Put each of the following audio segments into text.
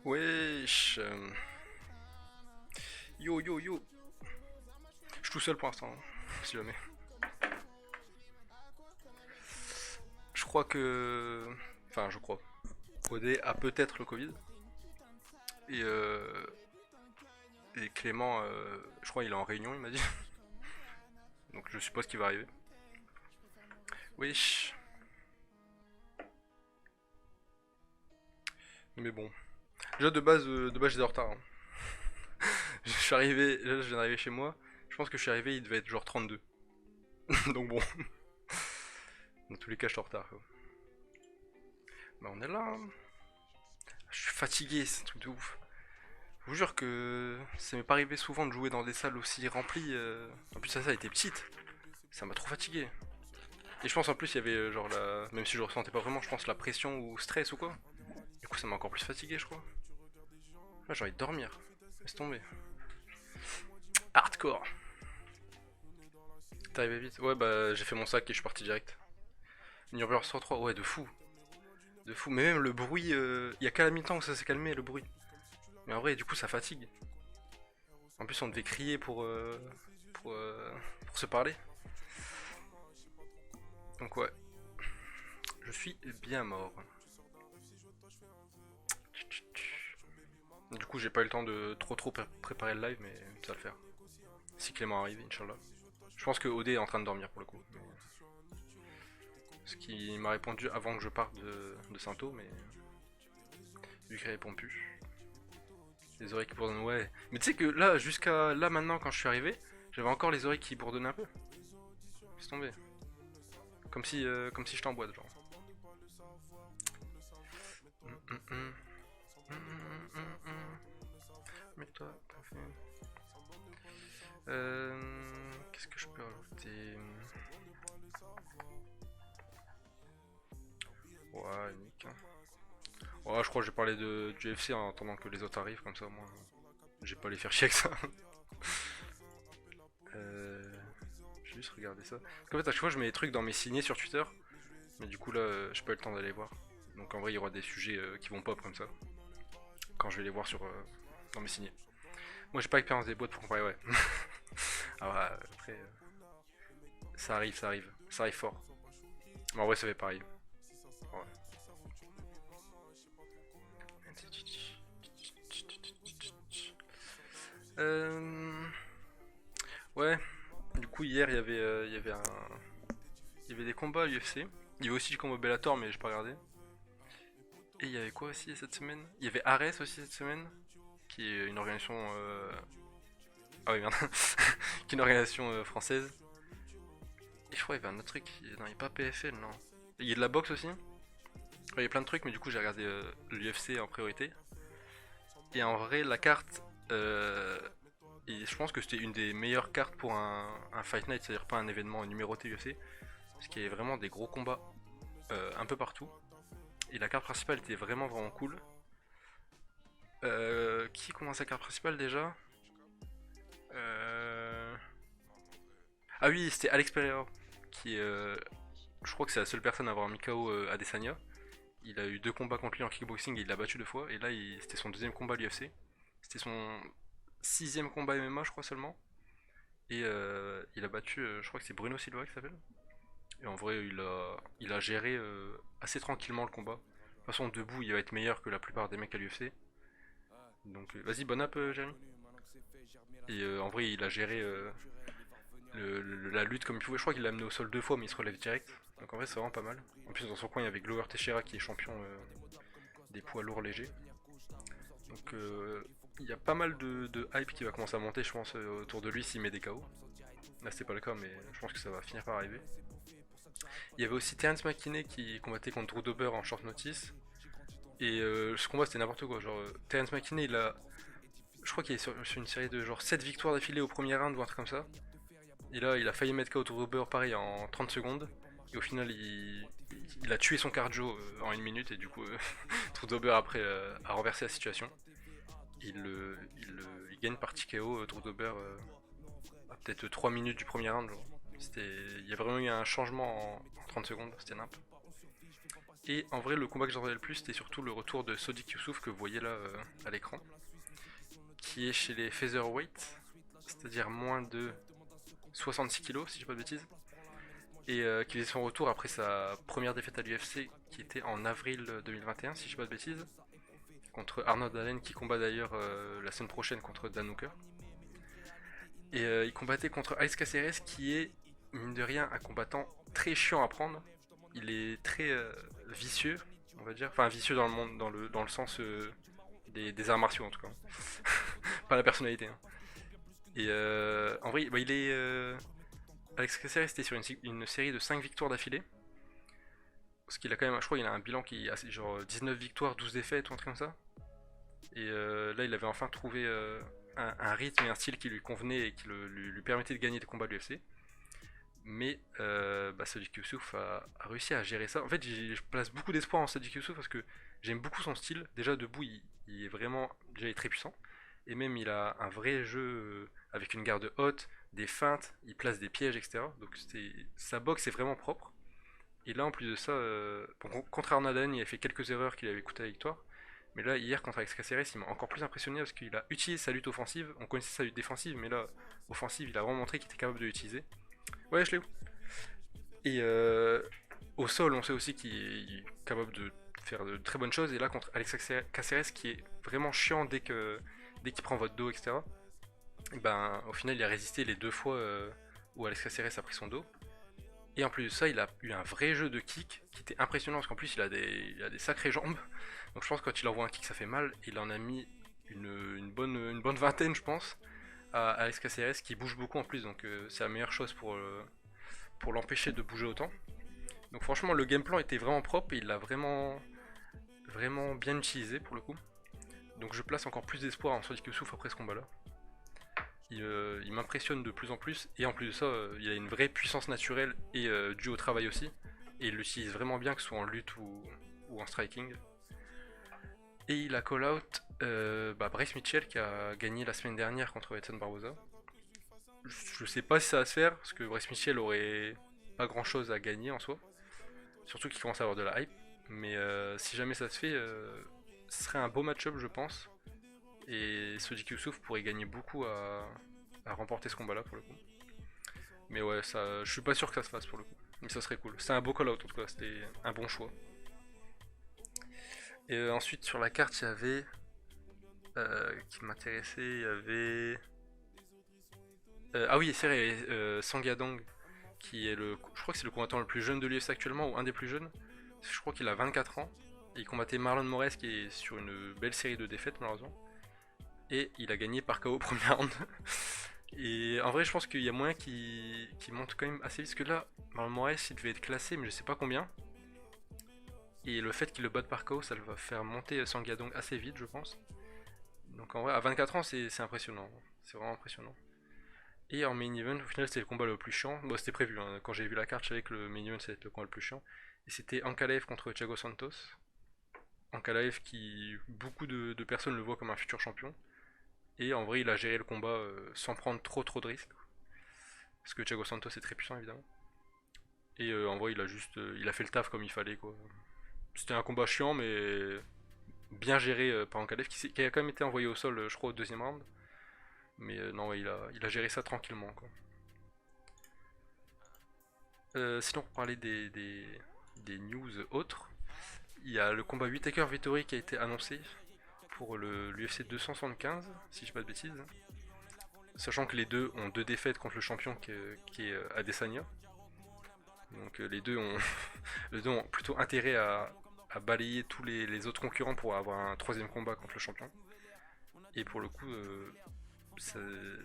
Wesh. Yo yo yo. Je suis tout seul pour l'instant, hein, si jamais. Je crois que. Enfin, je crois. OD a peut-être le Covid. Et, et Clément, je crois il est en réunion, il m'a dit. Donc je suppose qu'il va arriver. Wesh. Mais bon. Déjà de base j'étais en retard, hein. Je suis arrivé, là je viens d'arriver chez moi. Je pense que je suis arrivé, il devait être genre 32. Donc bon. Dans tous les cas, je suis en retard, quoi. Bah on est là, hein. Je suis fatigué, c'est un truc de ouf. Je vous jure que ça m'est pas arrivé souvent de jouer dans des salles aussi remplies. En plus, ça était petite. Ça m'a trop fatigué. Et je pense en plus, il y avait genre la. Même si je le ressentais pas vraiment, je pense la pression ou stress ou quoi. Du coup, ça m'a encore plus fatigué, je crois. Là, j'ai envie de dormir. Laisse tomber. Hardcore. T'es arrivé vite? Ouais, bah j'ai fait mon sac et je suis parti direct. Nurbeur 103, ouais, de fou. De fou. Mais même le bruit, il y a qu'à la mi-temps où ça s'est calmé, le bruit. Mais en vrai, du coup, ça fatigue. En plus, on devait crier pour, euh, pour se parler. Donc ouais, je suis bien mort. Du coup, j'ai pas eu le temps de trop préparer le live, mais ça va le faire. Si Clément arrive, Inch'Allah. Je pense que OD est en train de dormir pour le coup. Parce qu'il m'a répondu avant que je parte de Sainto, mais vu qu'il répond plus. Les oreilles qui bourdonnent, ouais. Mais tu sais que là, jusqu'à là maintenant, quand je suis arrivé, j'avais encore les oreilles qui bourdonnaient un peu. Laisse tomber. Comme si j'étais en boîte, genre. Mais toi, t'as fait. Qu'est-ce que je peux rajouter? Ouais, unique. Ouais, je crois que j'ai parlé du UFC en attendant que les autres arrivent, comme ça, moi. J'ai pas les faire chier avec ça. J'ai juste regardé ça. Parce qu'en fait, à chaque fois, je mets des trucs dans mes signés sur Twitter. Mais du coup, là, j'ai pas eu le temps d'aller voir. Donc en vrai, il y aura des sujets qui vont pop comme ça. Quand je vais les voir dans mes signés. Moi, j'ai pas l'expérience des boîtes pour comparer, ouais. Ah ouais, après, ça arrive, ça arrive. Ça arrive fort. Mais en vrai, ça fait pareil. Ouais. Euh... Ouais, du coup, hier, il y avait des combats à l'UFC. Il y avait aussi du combat Bellator, mais j'ai pas regardé. Et il y avait quoi aussi cette semaine? Il y avait Ares aussi cette semaine, qui est une organisation. Ah oui, merde. Qui est une organisation française. Et je crois qu'il y avait un autre truc. Non, il n'y a pas PFL, non. Il y a de la boxe aussi. Il y a plein de trucs, mais du coup, j'ai regardé l'UFC en priorité. Et en vrai, la carte. Et je pense que c'était une des meilleures cartes pour un Fight Night, c'est-à-dire pas un événement numéroté UFC. Parce qu'il y avait vraiment des gros combats un peu partout. Et la carte principale était vraiment cool. Qui commence la carte principale déjà? euh... Ah oui, c'était Alex Pereira, qui est, je crois que c'est la seule personne à avoir mis KO Adesanya. Il a eu deux combats contre lui en kickboxing et il l'a battu deux fois. Et là, c'était son deuxième combat à l'UFC. C'était son sixième combat MMA, je crois seulement. Et il a battu, je crois que c'est Bruno Silva qui s'appelle. Et en vrai, il a géré assez tranquillement le combat. De toute façon, debout, il va être meilleur que la plupart des mecs à l'UFC. Donc, vas-y, bon up, Jérémy. Et en vrai, il a géré la lutte comme il pouvait. Je crois qu'il l'a amené au sol deux fois, mais il se relève direct. Donc, en vrai, c'est vraiment pas mal. En plus, dans son coin, il y avait Glover Teixeira qui est champion des poids lourds légers. Donc, il y a pas mal de hype qui va commencer à monter, je pense, autour de lui s'il met des KO. Là, c'était pas le cas, mais je pense que ça va finir par arriver. Il y avait aussi Terence McKinney qui combattait contre Drew Dober en short notice. Et ce combat c'était n'importe quoi. Genre, Terence McKinney, je crois qu'il est sur une série de genre 7 victoires d'affilée au premier round ou un truc comme ça. Et là, il a failli mettre KO Drew Dober pareil en 30 secondes. Et au final, il a tué son cardio en une minute. Et du coup, Drew Dober après a renversé la situation. Il gagne par TKO Drew Dober à peut-être 3 minutes du premier round. Genre. Il y a vraiment eu un changement en 30 secondes. C'était nimp. Et en vrai, le combat que j'attendais le plus, c'était surtout le retour de Sodiq Youssouf que vous voyez là à l'écran, qui est chez les featherweight, c'est-à-dire moins de 66 kilos si je dis pas de bêtises, et qui faisait son retour après sa première défaite à l'UFC, qui était en avril 2021 si je dis pas de bêtises, contre Arnold Allen, qui combat d'ailleurs la semaine prochaine contre Dan Hooker. Et il combattait contre Alex Caceres, qui est, mine de rien, un combattant très chiant à prendre. Il est très vicieux, on va dire. Enfin, vicieux dans le monde, dans le sens des arts martiaux en tout cas. Pas la personnalité. Hein. Et en vrai, bah, il est. Alex Caceres était sur une série de 5 victoires d'affilée. Parce qu'il a quand même, je crois qu'il a un bilan qui est assez, genre 19 victoires, 12 défaites ou un truc comme ça. Et là, il avait enfin trouvé un rythme et un style qui lui convenait et qui lui permettait de gagner des combats de l'UFC. Mais Sodiq Youssouf a réussi à gérer ça. En fait, je place beaucoup d'espoir en Sodiq Youssouf parce que j'aime beaucoup son style. Déjà, debout, il est vraiment déjà il est très puissant. Et même, il a un vrai jeu avec une garde haute, des feintes, il place des pièges, etc. Donc, sa boxe est vraiment propre. Et là, en plus de ça, bon, contre Arnadan, il a fait quelques erreurs qui lui avaient coûté la victoire. Mais là, hier, contre Alex Caceres, il m'a encore plus impressionné parce qu'il a utilisé sa lutte offensive. On connaissait sa lutte défensive, mais là, offensive, il a vraiment montré qu'il était capable de l'utiliser. Ouais, je l'ai. Et au sol, on sait aussi qu'il est capable de faire de très bonnes choses. Et là, contre Alex Caceres, qui est vraiment chiant dès qu'il prend votre dos, etc. Et ben, au final, il a résisté les 2 fois où Alex Caceres a pris son dos. Et en plus de ça, il a eu un vrai jeu de kick qui était impressionnant parce qu'en plus, il a des sacrées jambes. Donc je pense que quand il envoie un kick, ça fait mal. Il en a mis une bonne vingtaine, je pense, à Alex Caceres qui bouge beaucoup en plus. Donc c'est la meilleure chose pour l'empêcher de bouger autant. Donc franchement, le game plan était vraiment propre et il l'a vraiment bien utilisé pour le coup. Donc je place encore plus d'espoir en Sodiq Youssouf après ce combat-là. Il m'impressionne de plus en plus et en plus de ça, il a une vraie puissance naturelle et due au travail aussi. Et il l'utilise vraiment bien, que ce soit en lutte ou en striking. Et il a call out Bryce Mitchell qui a gagné la semaine dernière contre Edson Barboza. Je sais pas si ça va se faire parce que Bryce Mitchell aurait pas grand chose à gagner en soi. Surtout qu'il commence à avoir de la hype. Mais si jamais ça se fait, ce serait un beau match-up, je pense. Et Sodiq Youssouf pourrait gagner beaucoup à remporter ce combat-là pour le coup. Mais ouais, ça, je suis pas sûr que ça se fasse pour le coup. Mais ça serait cool. C'était un beau call-out en tout cas, c'était un bon choix. Et ensuite sur la carte, il y avait qui m'intéressait, il y avait ah oui, c'est vrai, Song Yadong qui est je crois que c'est le combattant le plus jeune de l'UFC actuellement ou un des plus jeunes. Je crois qu'il a 24 ans et il combattait Marlon Moraes qui est sur une belle série de défaites malheureusement. Et il a gagné par KO au premier round. Et en vrai, je pense qu'il y a moyen qu'il monte quand même assez vite. Parce que là, Marlon Moraes, il devait être classé, mais je sais pas combien. Et le fait qu'il le batte par KO, ça va faire monter Sangadong assez vite, je pense. Donc en vrai, à 24 ans, c'est impressionnant. C'est vraiment impressionnant. Et en main event, au final, c'était le combat le plus chiant. Bon, c'était prévu. Hein. Quand j'ai vu la carte, je savais que le main event, c'était le combat le plus chiant. Et c'était Ankalaev contre Thiago Santos. Ankalaev qui, beaucoup de personnes le voient comme un futur champion. Et en vrai, il a géré le combat sans prendre trop de risques. Parce que Thiago Santos est très puissant, évidemment. Et en vrai, il a fait le taf comme il fallait, quoi. C'était un combat chiant, mais bien géré par Ankalaev, qui a quand même été envoyé au sol, je crois, au deuxième round. Mais non, ouais, il a géré ça tranquillement, quoi. Sinon, pour parler des news autres, il y a le combat 8 Taker Vettori qui a été annoncé pour l'UFC 275, si je dis pas de bêtises. Sachant que les deux ont 2 défaites contre le champion qui est Adesanya. Donc les deux ont plutôt intérêt à balayer tous les autres concurrents pour avoir un troisième combat contre le champion. Et pour le coup,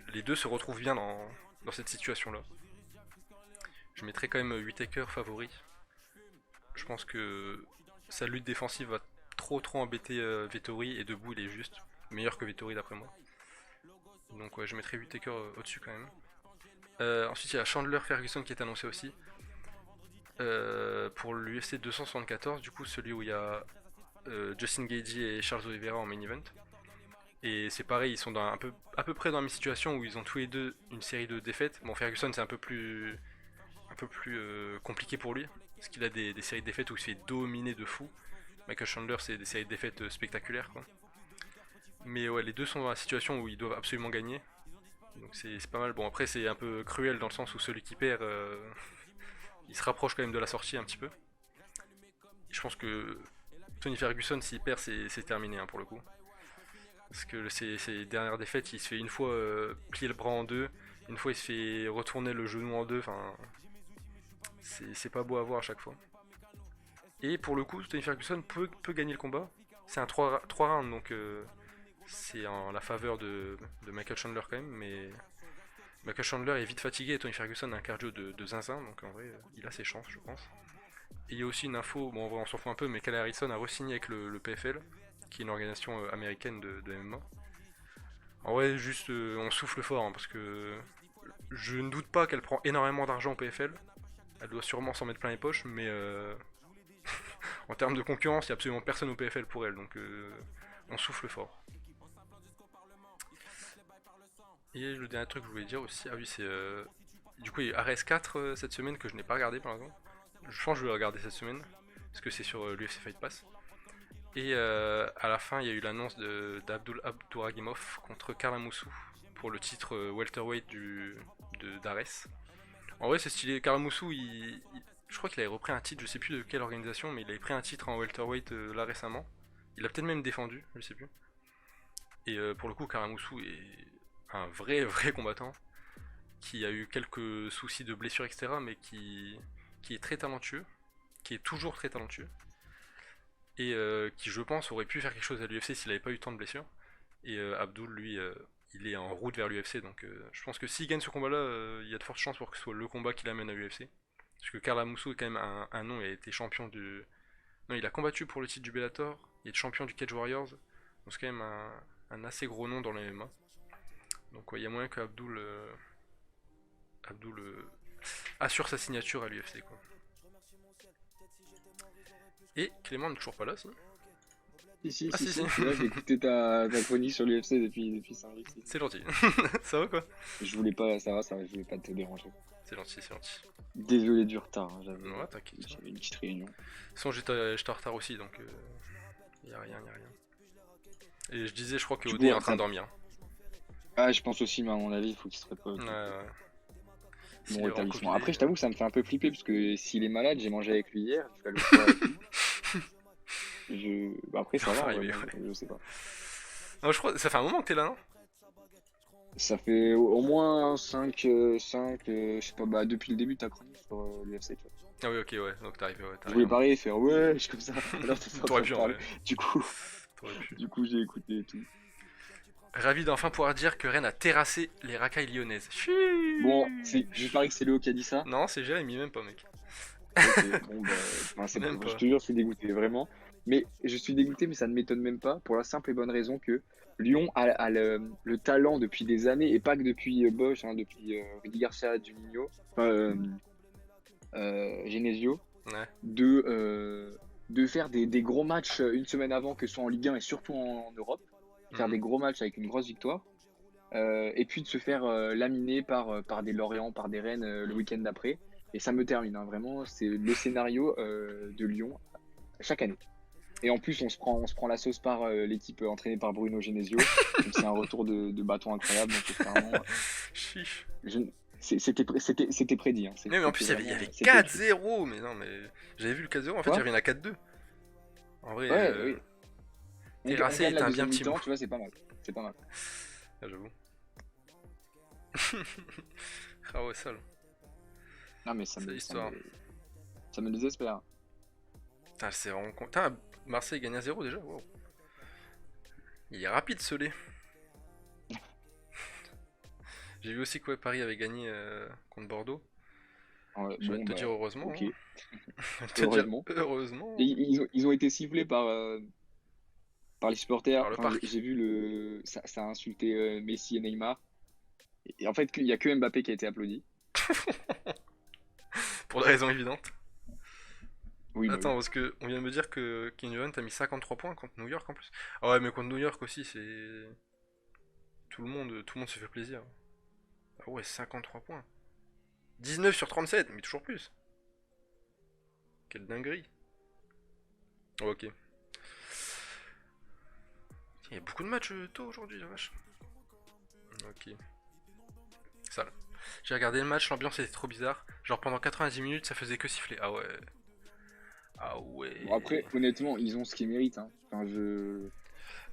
les deux se retrouvent bien dans cette situation-là. Je mettrais quand même Whittaker favori. Je pense que sa lutte défensive va trop embêter Vettori et debout il est juste meilleur que Vettori d'après moi. Donc ouais, je mettrais Whittaker au-dessus quand même. Ensuite il y a Chandler Ferguson qui est annoncé aussi. Pour l'UFC 274, du coup celui où il y a Justin Gaethje et Charles Oliveira en main event. Et c'est pareil, ils sont à peu près dans la même situation où ils ont tous les deux une série de défaites. Bon, Ferguson c'est un peu plus compliqué pour lui. Parce qu'il a des séries de défaites où il se fait dominer de fou. Michael Chandler, c'est des séries de défaites spectaculaires, quoi. Mais ouais, les deux sont dans la situation où ils doivent absolument gagner. Donc c'est pas mal. Bon, après, c'est un peu cruel dans le sens où celui qui perd, il se rapproche quand même de la sortie un petit peu. Et je pense que Tony Ferguson, s'il perd, c'est terminé hein, pour le coup. Parce que ses dernières défaites, il se fait une fois plier le bras en deux, une fois il se fait retourner le genou en deux, enfin c'est pas beau à voir à chaque fois. Et pour le coup, Tony Ferguson peut gagner le combat. C'est un 3 rounds, donc c'est en la faveur de Michael Chandler quand même, mais Michael Chandler est vite fatigué et Tony Ferguson a un cardio de zinzin, donc en vrai, il a ses chances, je pense. Et il y a aussi une info, bon en vrai on s'en fout un peu, mais Kyle Harrison a re-signé avec le PFL, qui est une organisation américaine de MMA. En vrai, juste on souffle fort, hein, parce que je ne doute pas qu'elle prend énormément d'argent au PFL. Elle doit sûrement s'en mettre plein les poches, mais en termes de concurrence, il n'y a absolument personne au PFL pour elle, donc on souffle fort. Et le dernier truc que je voulais dire aussi, ah oui, c'est. Du coup, il y a RS4 cette semaine que je n'ai pas regardé par exemple. Je pense que je vais le regarder cette semaine, parce que c'est sur l'UFC Fight Pass. Et à la fin, il y a eu l'annonce d'Abdul Abdouragimov contre Karl Amoussou pour le titre welterweight d'Ares. En vrai, c'est stylé. Karl Amoussou, je crois qu'il avait repris un titre, je sais plus de quelle organisation, mais il avait pris un titre en welterweight là récemment. Il a peut-être même défendu, je sais plus. Et pour le coup, Karl Amoussou est un vrai combattant qui a eu quelques soucis de blessures, etc., mais qui est très talentueux, qui est toujours très talentueux, et qui, je pense, aurait pu faire quelque chose à l'UFC s'il n'avait pas eu tant de blessures. Et Abdul, lui, il est en route vers l'UFC, donc je pense que s'il gagne ce combat-là, il y a de fortes chances pour que ce soit le combat qui l'amène à l'UFC. Parce que Karl Amoussou est quand même un nom, il a été champion du... Non, il a combattu pour le titre du Bellator, il est champion du Cage Warriors, donc c'est quand même un assez gros nom dans le MMA. Donc ouais, il y a moyen que Abdul assure sa signature à l'UFC, quoi. Et Clément n'est toujours pas là, si. Si, Ah si si, je suis là, j'ai écouté ta chronique sur l'UFC depuis 5 minutes. c'est gentil. Ça va quoi? Je voulais pas, ça va, je voulais pas te déranger. C'est gentil, c'est gentil. Désolé du retard, hein, Ouais, t'inquiète. j'avais une petite réunion. Sinon j'étais en retard aussi, donc y a rien, y a rien. Et je disais, je crois que Du OD coup, est en train de dormir. je pense aussi, mais à mon avis, il faut qu'il se repose. Ouais, ouais. S'il Bon est vraiment rétablissement. covidé. Après, je t'avoue que ça me fait un peu flipper, parce que s'il est malade, j'ai mangé avec lui hier, je fais le soir avec lui. Après, ça va, Enfin, en vrai, arrivé, bon, ouais. je sais pas. Non, je crois, ça fait un moment que t'es là, non? Ça fait au moins 5, je sais pas, bah, depuis le début de ta chronique sur l'UFC, tu vois. Ah oui, ok, ouais, donc t'es arrivé, ouais, Je t'arrives voulais un moment. parler et faire ouais, je comme ça, alors t'es en T'aurais train de pu en parler. vrai, Du coup, t'aurais pu. du coup, j'ai écouté et tout. Ravi d'enfin pouvoir dire que Rennes a terrassé les racailles lyonnaises. Bon, Chut. je parie que c'est Léo qui a dit ça. Non, c'est Jérémy, même pas, mec. Ok, bon, bah, enfin, Même je pas. te jure, je suis dégoûté, vraiment. Mais je suis dégoûté, mais ça ne m'étonne même pas, pour la simple et bonne raison que Lyon a le talent depuis des années, et pas que depuis Bosch, hein, depuis Rudy Garcia, Juninho, enfin, Genesio, Ouais. de faire des gros matchs une semaine avant, que ce soit en Ligue 1 et surtout en Europe, faire Mhm. des gros matchs avec une grosse victoire, et puis de se faire laminer par des Lorient, par des Rennes le week-end d'après. Et ça me termine, hein, vraiment, c'est le scénario de Lyon chaque année. Et en plus, on se prend la sauce par l'équipe entraînée par Bruno Genesio. Donc c'est un retour de bâton incroyable. Donc clairement, Chiche. je- c'était prédit, hein. Mais en C'était plus, il y avait vraiment, c'était écrit. 4-0. Mais non, mais j'avais vu le 4-0. En fait, Quoi? j'avais une à 4-2. En vrai, Ouais, oui. On terrasser gagne est la un bien deuxième petit mot. mi-temps, tu vois, c'est pas mal. C'est pas mal. Ah, j'avoue. Ah ouais, sale. Non, mais C'est l'histoire. ça me désespère. Putain, c'est vraiment con. Putain, Marseille gagne à 0 déjà. Wow. Il est rapide ce lait. J'ai vu aussi que ouais, Paris avait gagné contre Bordeaux. Ouais, J'ai envie de bon, te bah, dire heureusement. ok, Hein. J'ai envie de te dire heureusement. Et heureusement. ils ont été sifflés par les supporters. Par le Enfin, parc. j'ai vu ça a insulté Messi et Neymar. Et en fait, il y a que Mbappé qui a été applaudi. Pour des raisons évidentes. Oui, bah Attends, oui. parce que on vient de me dire que Kevin Durant a mis 53 points contre New York en plus. Ah ouais, mais contre New York aussi, c'est. Tout le monde se fait plaisir. Ah ouais, 53 points. 19 sur 37, mais toujours plus. Quelle dinguerie. Oh, ok. Il y a beaucoup de matchs tôt aujourd'hui, la vache. Ok. Ça. J'ai regardé le match, l'ambiance était trop bizarre. Genre pendant 90 minutes, ça faisait que siffler. Ah ouais. Ah Bon, après, ouais. honnêtement, ils ont ce qu'ils méritent, hein. Enfin, je...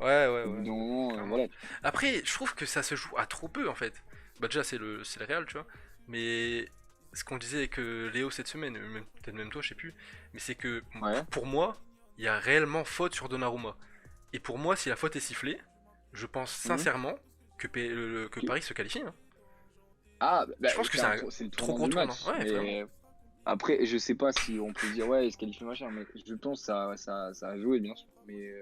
Ouais, ouais, Au bout ouais. d'un moment, Clairement. voilà. Après, je trouve que ça se joue à trop peu en fait. Bah déjà c'est le Real, tu vois. Mais ce qu'on disait avec Léo cette semaine, peut-être même toi, je sais plus, mais c'est que Ouais. pour moi, il y a réellement faute sur Donnarumma. Et pour moi, si la faute est sifflée, je pense Mhm. sincèrement que Que- Paris se qualifie, hein. Ah, bah, Je pense que c'est un c'est le trop tournant gros du tournant. match. Ouais, vraiment. Mais après, je sais pas si on peut dire, ouais, il se qualifie machin, mais je pense que ça a joué, bien sûr. Mais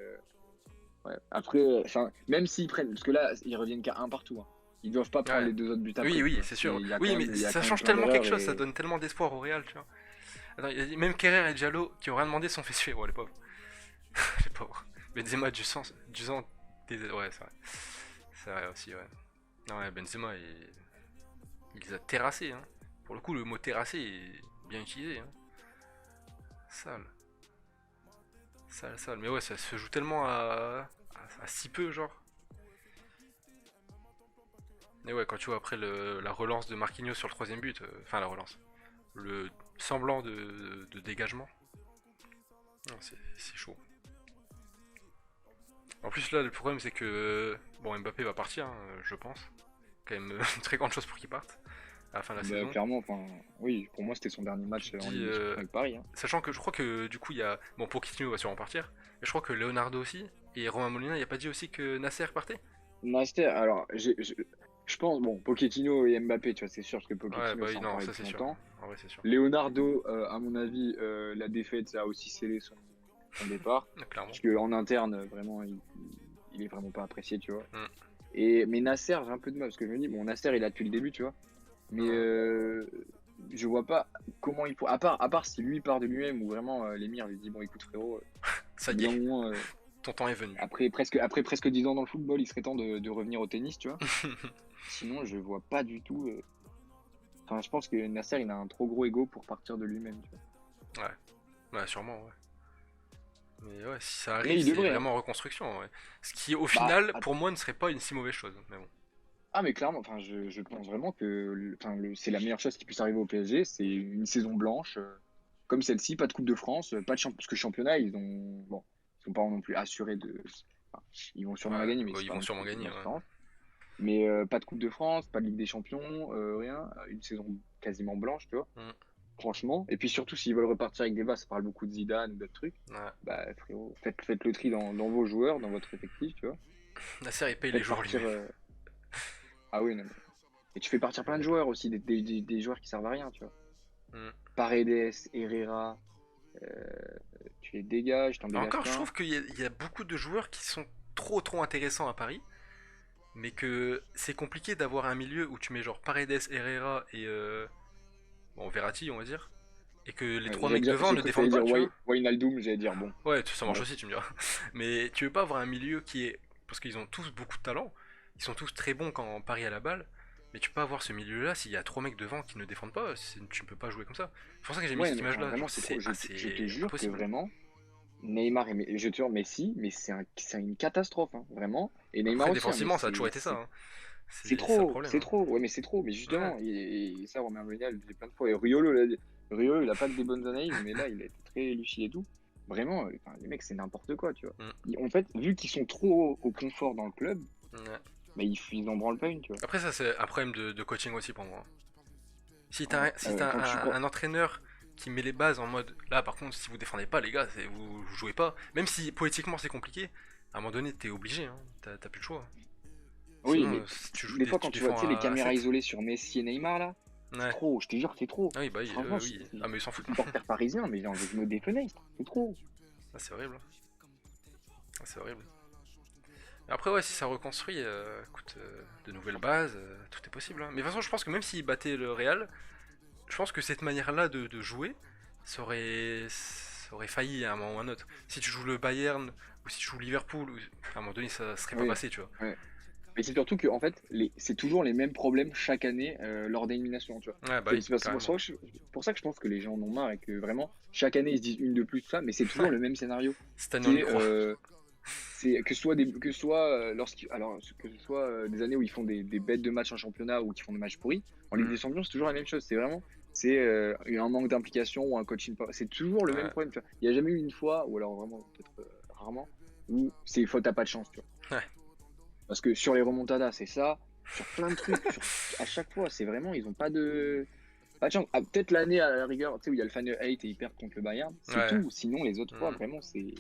ouais. Après, enfin, même s'ils prennent, parce que là, ils reviennent qu'à un partout, hein. Ils doivent pas prendre Ouais. les deux autres buts Oui, après, tu oui, vois. c'est sûr. Oui, mais Il y a ça quand même change plein tellement quelque d'erreurs chose, ça et. donne tellement d'espoir au Real, tu vois. Attends, même Kerrer et Diallo, qui ont rien demandé, sont fait suer. Ouais, les pauvres. Les pauvres. Benzema du sang, ouais, c'est vrai. C'est vrai aussi, ouais. Non, ouais, Benzema, il les a terrassés, hein. Pour le coup, le mot terrassé est bien utilisé, hein. Sale. Sale, sale. Mais ouais, ça se joue tellement à si peu, genre. Et ouais, quand tu vois après la relance de Marquinhos sur le troisième but, enfin la relance, le semblant de dégagement, non, c'est chaud. En plus là, le problème c'est que bon, Mbappé va partir, hein, je pense. Quand même une très grande chose pour qu'il parte à la fin de la Bah, saison. clairement, enfin, oui, pour moi, c'était son dernier Tu match te en dis, Ligue des Champions avec Paris, hein. sachant que je crois que du coup il y a bon Pochettino va sûrement partir, mais je crois que Leonardo aussi et Romain Molina, il a pas dit aussi que Nasser partait. Nasser, alors, je pense, bon, Pochettino et Mbappé, tu vois, c'est sûr, parce que Ouais, Pochettino, bah ça oui, en non, parlait ça depuis c'est sûr. longtemps. En vrai, c'est sûr. Leonardo, à mon avis, la défaite, ça a aussi scellé son départ. Clairement. Parce qu'en interne, vraiment, il est vraiment pas apprécié, tu vois. Mm. Mais Nasser, j'ai un peu de mal, parce que je me dis, bon, Nasser, il a depuis le début, tu vois. Mais Mm. je vois pas comment il pourrait. À part si lui part de lui-même, ou vraiment l'émir lui dit, bon, écoute, frérot, Ça au bout y d'un est, moment, ton temps est venu. après presque 10 ans dans le football, il serait temps de revenir au tennis, tu vois. Sinon, je vois pas du tout. Enfin, je pense que Nasser, il a un trop gros ego pour partir de lui-même, tu vois. Ouais, ouais, sûrement, ouais. Mais ouais, si ça Mais arrive, il c'est devrait, hein. vraiment en reconstruction, ouais. Ce qui, au Bah, final, pour moi, ne serait pas une si mauvaise chose. Mais bon. mais clairement, enfin, je pense vraiment que enfin, c'est la meilleure chose qui puisse arriver au PSG. C'est une saison blanche, comme celle-ci, pas de Coupe de France, pas de championnat, parce que championnat, bon, ils sont pas non plus assurés de. Enfin, ils vont sûrement la Ouais, gagner, mais bah, c'est ils pas vont non sûrement plus une gagner, ouais. assurance. Mais pas de Coupe de France, pas de Ligue des Champions, rien. Une saison quasiment blanche, tu vois. Mm. Franchement. Et puis surtout, s'ils veulent repartir avec des bases, ça parle beaucoup de Zidane ou d'autres trucs. Ouais. Bah, frérot, faites le tri dans vos joueurs, dans votre effectif, tu vois. Nasser, il paye les Faites joueurs partir. lui-même. Ah oui, non, mais. Et tu fais partir plein de Horrible. joueurs aussi, des joueurs qui servent à rien, tu vois. Mm. Paredes, Herrera, euh, tu les dégages, t'en dégages Encore, je plein. trouve qu'il y a beaucoup de joueurs qui sont trop intéressants à Paris, mais que c'est compliqué d'avoir un milieu où tu mets genre Paredes, Herrera et bon, Verratti, on va dire, et que les Ouais, trois mecs devant j'ai ne cru que t'allais défendent pas, dire tu vois. Wijnaldum, j'allais dire bon. Ouais, ça marche Bref. aussi, tu me diras. Mais tu veux pas avoir un milieu qui est. Parce qu'ils ont tous beaucoup de talent, ils sont tous très bons quand Paris à la balle, mais tu peux pas avoir ce milieu-là s'il y a trois mecs devant qui ne défendent pas, tu ne peux pas jouer comme ça. C'est pour ça que j'ai mis Ouais, cette mais enfin, image-là, vraiment, genre c'est trop. Je te c'est jure que impossible. vraiment, Neymar et je te jure, Messi, mais c'est une catastrophe, hein, vraiment. Et Neymar Après, aussi, hein, mais défensivement, ça a toujours été ça, hein. c'est C'est ça le trop, problème, c'est hein. trop. Ouais, mais c'est trop. Mais Ouais, justement, et ça, Romain Lenial le dit plein de fois. Et Riolo, il a pas que des bonnes analyses, mais là, il a été très lucide et tout. Vraiment, enfin, les mecs, c'est n'importe quoi, tu vois. mm, En fait, vu qu'ils sont trop au confort dans le club, ouais. bah, ils en branlent pas une, tu vois. Après, ça, c'est un problème de coaching aussi pour moi. Si Ouais. t'as Quand tu crois. un entraîneur qui met les bases en mode là, par contre, si vous défendez pas, les gars, vous jouez pas, même si poétiquement c'est compliqué, à un moment donné, t'es obligé, hein. T'as plus le choix. Oui, Sinon, mais si tu, joues des fois, tu quand tu vois, tu défends sais, les à caméras 7. isolées sur Messi et Neymar, là, c'est Ouais. trop. Je te jure que c'est trop. Ah oui, bah oui, Franchement, oui. Ah, mais ils s'en je suis foutent. supporter parisien, mais j'ai envie de me défenêtre. C'est trop. Ah, c'est horrible. Ah, c'est horrible. Après, ouais, si ça reconstruit, écoute, de nouvelles bases, tout est possible, hein. Mais de toute façon, je pense que même s'ils battaient le Real, je pense que cette manière-là de jouer, ça aurait failli à un moment ou à un autre. Si tu joues le Bayern, ou si tu joues Liverpool, à un moment donné, ça serait pas Oui, passé, tu vois. ouais. Mais c'est surtout que en fait, c'est toujours les mêmes problèmes chaque année lors d'élimination, tu vois. Ouais, bah C'est oui, c'est pour carrément. ça pour ça que je pense que les gens en ont marre et que vraiment, chaque année, ils se disent une de plus, tout ça, mais c'est toujours le même scénario. Cette année, on y C'est croit. que ce soit des années où ils font des bêtes de matchs en championnat ou qui font des matchs pourris, en Ligue Hmm, des Champions, c'est toujours la même chose. C'est un manque d'implication ou un coaching. C'est toujours le même ouais, problème, tu vois. Il n'y a jamais eu une fois, ou alors vraiment peut-être rarement, où c'est faute à pas de chance, tu vois. ouais. Parce que sur les remontadas, c'est ça. Sur plein de trucs, à chaque fois, c'est vraiment, ils ont pas de chance. Ah, peut-être l'année à la rigueur, tu sais, où il y a le Final 8 et ils perdent contre le Bayern, c'est Ouais. tout. Sinon, les autres fois, Hmm. vraiment, c'est.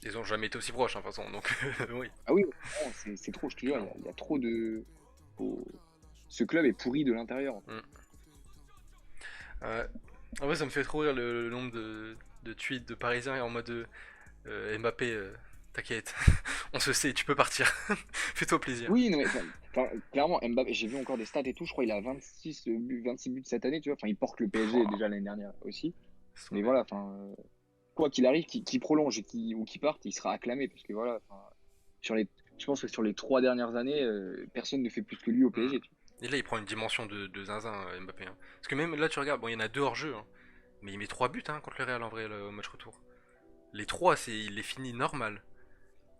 Ils ont jamais été aussi proches, hein, de toute façon, donc oui, Ah oui, vraiment, c'est trop, je te jure, clairement. il y a trop de. faut- Ce club est pourri de l'intérieur, en fait. Hmm. Ouais. En vrai, ça me fait trop rire le nombre de tweets de Parisiens en mode Mbappé, t'inquiète, on se sait, tu peux partir, fais-toi plaisir. Oui, non, mais clairement, Mbappé, j'ai vu encore des stats et tout, je crois qu'il a 26 buts cette année, tu vois. Enfin, il porte le PSG Oh, déjà l'année dernière aussi. laisse Mais tomber. voilà, enfin, quoi qu'il arrive, qu'il prolonge ou qu'il parte, il sera acclamé parce que voilà, enfin, sur les, je pense que sur les 3 dernières années, personne ne fait plus que lui au Hmm. PSG. Tu Et là, il prend une dimension de zinzin, Mbappé, hein. Parce que même là, tu regardes, bon, il y en a deux hors jeu, hein, mais il met 3 buts hein, contre le Real en vrai, au match retour. Les 3 il les finit normal.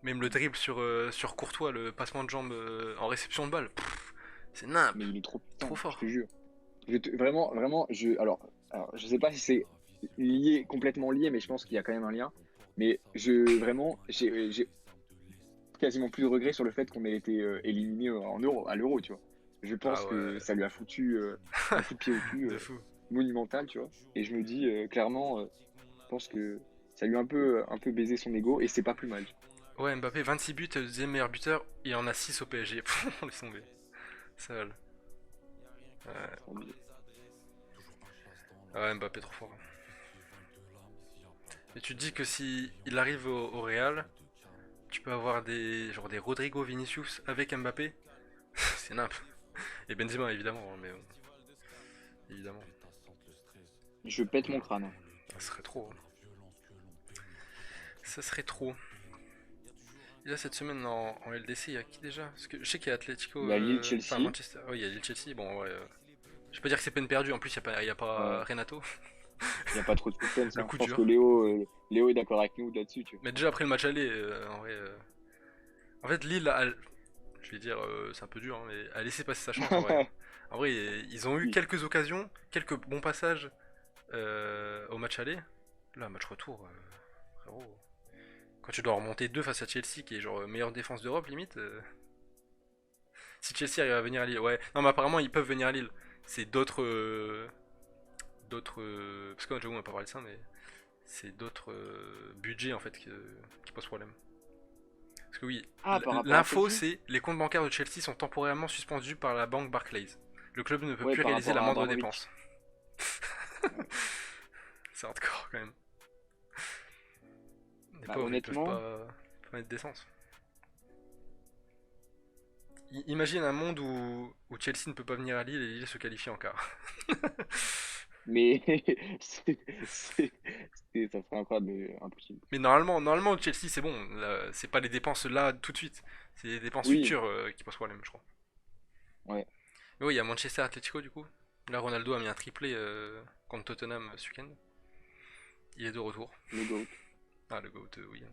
Même le dribble sur Courtois, le passement de jambe en réception de balle, pff, c'est nimp, Mais il est trop trop puissant, je te fort. jure. Vraiment, vraiment, je sais pas si c'est lié, complètement lié, mais je pense qu'il y a quand même un lien. Mais vraiment, j'ai quasiment plus de regrets sur le fait qu'on ait été éliminé à l'euro, tu vois. Je Ah pense que ouais, ça lui a foutu un coup de pied au cul de fou. monumental, tu vois. Et je me dis clairement, je pense que ça lui a un peu baisé son ego et c'est pas plus mal. Ouais, Mbappé, 26 buts, deuxième meilleur buteur, il en a 6 au PSG. On laisse tomber. Ça va. Ouais, Mbappé trop fort. Et tu te dis que si il arrive au Real, tu peux avoir des Rodrigo Vinicius avec Mbappé, c'est nimp. Et Benzema évidemment, hein, mais évidemment, Je pète mon crâne, hein. ça serait trop, hein. Ça serait trop. Et là cette semaine en LDC, il y a qui déjà? Parce que je sais qu'il y a Atletico, Il y a enfin Lille-Chelsea. Manchester. Oh, il y a Lille Chelsea. Bon ouais. Je peux dire que c'est peine perdue. En plus, il y a pas Ouais, Renato. il n'y a pas trop de suspense, Le hein. coup Je pense dur. que Léo est d'accord avec nous là-dessus, tu Mais déjà après le match aller, en vrai. En fait, Lille, je vais dire, c'est un peu dur, hein, mais a laissé passer sa chance en vrai, hein. vois. En vrai, ils ont eu Oui. quelques occasions, quelques bons passages au match aller. Là, match retour, frérot. Quand tu dois remonter 2 face à Chelsea, qui est genre meilleure défense d'Europe, limite. Si Chelsea arrive à venir à Lille, ouais. Non, mais apparemment, ils peuvent venir à Lille. C'est d'autres. D'autres. Parce que j'avoue, on n'a pas parlé de ça, mais c'est d'autres budgets en fait qui posent problème. Parce que oui, Ah, par rapport à l'info Chelsea? c'est les comptes bancaires de Chelsea sont temporairement suspendus par la banque Barclays. Le club ne peut Ouais, plus par réaliser rapport la à moindre Abramovich. dépense. Ouais. C'est hardcore quand même. Les Bah, pauvres, ils peuvent honnêtement, pas mettre d'essence. Imagine un monde où Chelsea ne peut pas venir à Lille et Lille se qualifie en quart. mais c'est, c'est, ça serait incroyable, mais impossible. Mais normalement Chelsea c'est bon. C'est pas les dépenses là tout de suite. C'est les dépenses Oui, futures qui posent problème, je crois. ouais, Mais oui, il y a Manchester Atletico du coup. Là, Ronaldo a mis un triplé contre Tottenham ce week-end. Il est de retour. le GOAT. Ah, le GOAT, oui.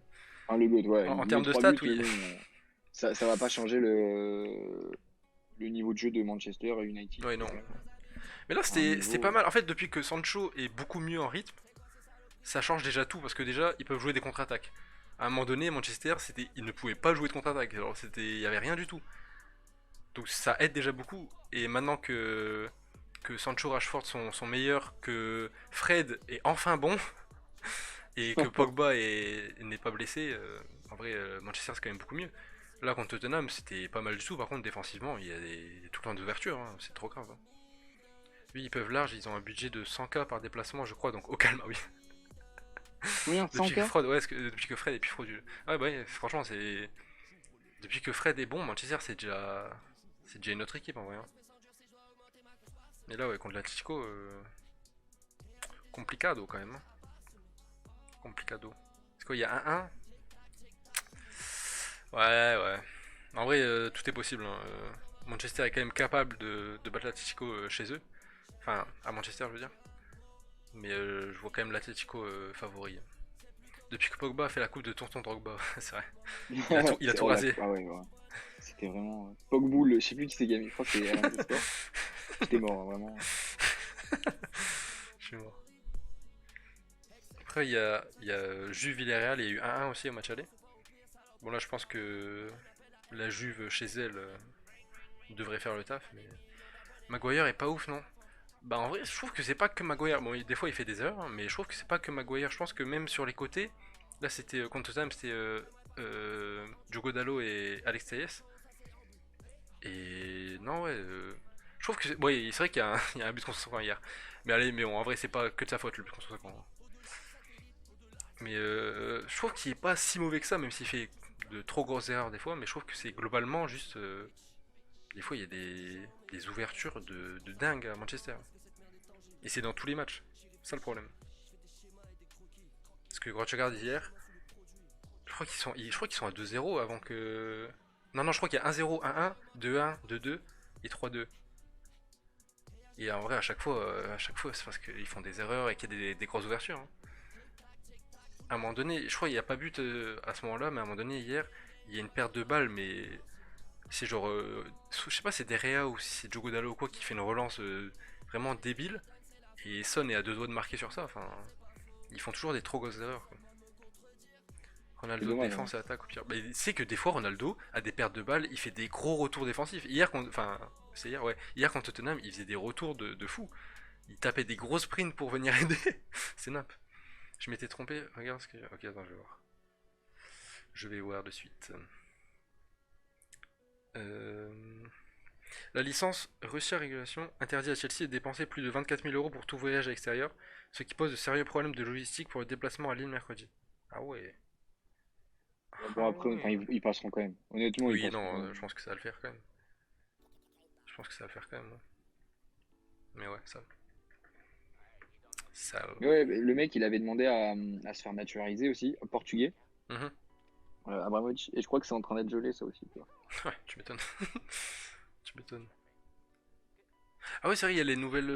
Enfin, le GOAT, ouais, En les termes de trois stats, buts, oui. bon, ça va pas changer le niveau de jeu de Manchester United, Ouais, c'est non. clair. Mais là, À un c'était niveau. pas mal. En fait, depuis que Sancho est beaucoup mieux en rythme, ça change déjà tout parce que déjà, ils peuvent jouer des contre-attaques. À un moment donné, Manchester, ils ne pouvaient pas jouer de contre-attaque. Alors, il y avait rien du tout. Donc ça aide déjà beaucoup. Et maintenant que Sancho Rashford sont meilleurs, que Fred est enfin bon et que Pogba n'est pas blessé, en vrai, Manchester c'est quand même beaucoup mieux. Là contre Tottenham, c'était pas mal du tout. Par contre, défensivement, il y a tout le temps d'ouverture, hein. C'est trop grave, hein. Oui, ils peuvent large, ils ont un budget de 100K par déplacement, je crois, donc au calme, ah oui. Combien? Depuis que 100K? Fred, ouais, depuis que Fred est plus frauduleux. Ah bah ouais, franchement, c'est depuis que Fred est bon, Manchester c'est déjà une autre équipe en vrai, hein. Mais là, ouais, contre l'Atlético, complicado quand même, hein. Complicado. C'est quoi, il y a 1-1. Ouais, ouais. En vrai, tout est possible, hein. Manchester est quand même capable de battre l'Atlético chez eux. Enfin, à Manchester, je veux dire. Mais je vois quand même l'Atlético favori. Depuis que Pogba a fait la coupe de Tonton Drogba, c'est vrai. Il a tout Oh là, rasé. ah ouais, ouais. C'était vraiment. Pogboul, je sais plus qui s'est gagné, je crois que c'est RMC Sport. J'étais mort, hein, vraiment. Je suis mort. Après, il y a Juve Villarreal, il y a eu 1-1 aussi au match aller. Bon, là, je pense que la Juve chez elle devrait faire le taf, mais Maguire est pas ouf, non? Bah, en vrai, je trouve que c'est pas que Maguire. Bon, des fois, il fait des erreurs, hein, mais je trouve que c'est pas que Maguire. Je pense que même sur les côtés, là, c'était contre Tottenham, c'était Diogo Dalot et Alex Telles. Et non, ouais. Je trouve que ouais, c'est vrai qu'il y a il y a un but contre son camp hier. Mais allez, mais bon, en vrai, c'est pas que de sa faute le but contre son camp. Mais je trouve qu'il est pas si mauvais que ça, même s'il fait de trop grosses erreurs des fois. Mais je trouve que c'est globalement juste. Des fois, il y a des ouvertures de dingue à Manchester. Et c'est dans tous les matchs. C'est ça le problème. Parce que quand tu regardes hier, je crois qu'ils sont à 2-0 avant que. Non, non, je crois qu'il y a 1-0, 1-1, 2-1, 2-2 et 3-2. Et en vrai, à chaque fois, c'est parce qu'ils font des erreurs et qu'il y a des grosses ouvertures, hein. À un moment donné, je crois qu'il n'y a pas but à ce moment-là, mais à un moment donné, hier, il y a une perte de balle, mais c'est genre. Je sais pas, c'est Derea ou si c'est Diogo Dalot ou quoi qui fait une relance vraiment débile. Et Son est à deux doigts de marquer sur ça. Enfin, ils font toujours des trop grosses erreurs, quoi. C'est Ronaldo dommage, hein. défense et attaque au pire. Mais c'est que des fois, Ronaldo a des pertes de balles, il fait des gros retours défensifs. Hier, enfin, c'est hier, ouais. Hier contre Tottenham, il faisait des retours de fou. Il tapait des gros sprints pour venir aider. C'est nappe. Je m'étais trompé. Regarde ce que. Ok, attends, je vais voir. Je vais voir de suite. Euh, La licence Russia Régulation interdit à Chelsea de dépenser plus de 24 000 euros pour tout voyage à l'extérieur, ce qui pose de sérieux problèmes de logistique pour le déplacement à Lille mercredi. Ah ouais. Bon, Ah après, enfin, ouais. ils passeront quand même. Honnêtement, ils Oui, passeront quand non, même. je pense que ça va le faire quand même. Je pense que ça va le faire quand même, ouais. Mais ouais, ça. Ça. Mais ouais, le mec, il avait demandé à se faire naturaliser aussi, portugais, Mhm. Abramovich. Et je crois que c'est en train d'être gelé, ça aussi, tu vois. Ouais, tu m'étonnes. Tu m'étonnes. Ah ouais, c'est vrai, il y a les nouvelles.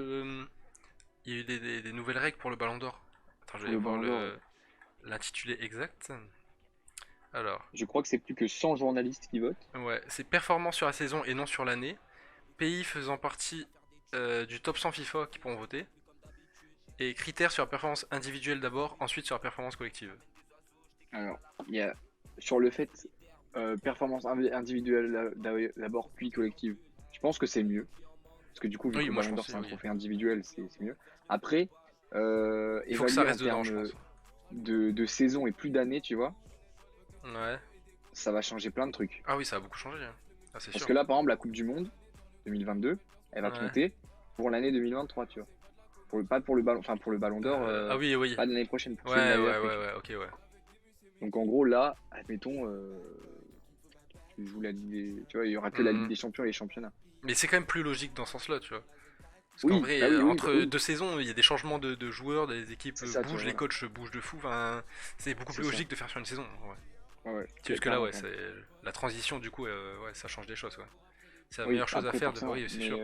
Il y a eu des nouvelles règles pour le Ballon d'Or. Attends, je Pour vais le voir Ballon d'Or, l'intitulé exact. Alors, je crois que c'est plus que 100 journalistes qui votent. ouais, c'est performance sur la saison et non sur l'année. Pays faisant partie du top 100 FIFA qui pourront voter. Et critères sur la performance individuelle d'abord, ensuite sur la performance collective. Alors, il y a sur le fait performance individuelle d'abord, puis collective. Je pense que c'est mieux. Parce que du coup, vu Oui, que le moi je Ballon pense d'Or, que c'est un oui. trophée individuel, c'est mieux. Après, Il faut que ça évaluer en reste dedans, termes je pense. de saison et plus d'années, tu vois, Ouais. ça va changer plein de trucs. Ah oui, ça a beaucoup changé, hein. Ah, c'est Parce sûr. que là, par exemple, la Coupe du Monde 2022, elle va Ouais. compter pour l'année 2023, tu vois. Pas pour le ballon, enfin pour le Ballon d'Or, Ah oui, oui. pas de l'année prochaine, pour Ouais, celui de l'année ouais, d'après, ouais, tu vois. ouais, ok, ouais. Donc en gros, là, admettons, tu joues la Ligue tu vois, il y aura que la Ligue Hmm. des Champions et les championnats. Mais c'est quand même plus logique dans ce sens-là, tu vois. Parce qu'en Oui, vrai, bah oui, oui, bah entre oui, deux saisons, il y a des changements de joueurs, des équipes c'est ça, tu bougent, vois, les voilà. coachs bougent de fou. Enfin, c'est beaucoup C'est plus ça. logique de faire sur une saison. Ouais. Ouais, ouais, C'est juste que là, clairement, ouais, clairement. c'est la transition, du coup, ouais, ça change des choses, ouais. C'est la Oui, meilleure chose à après, faire, forcément, oui, c'est mais sûr.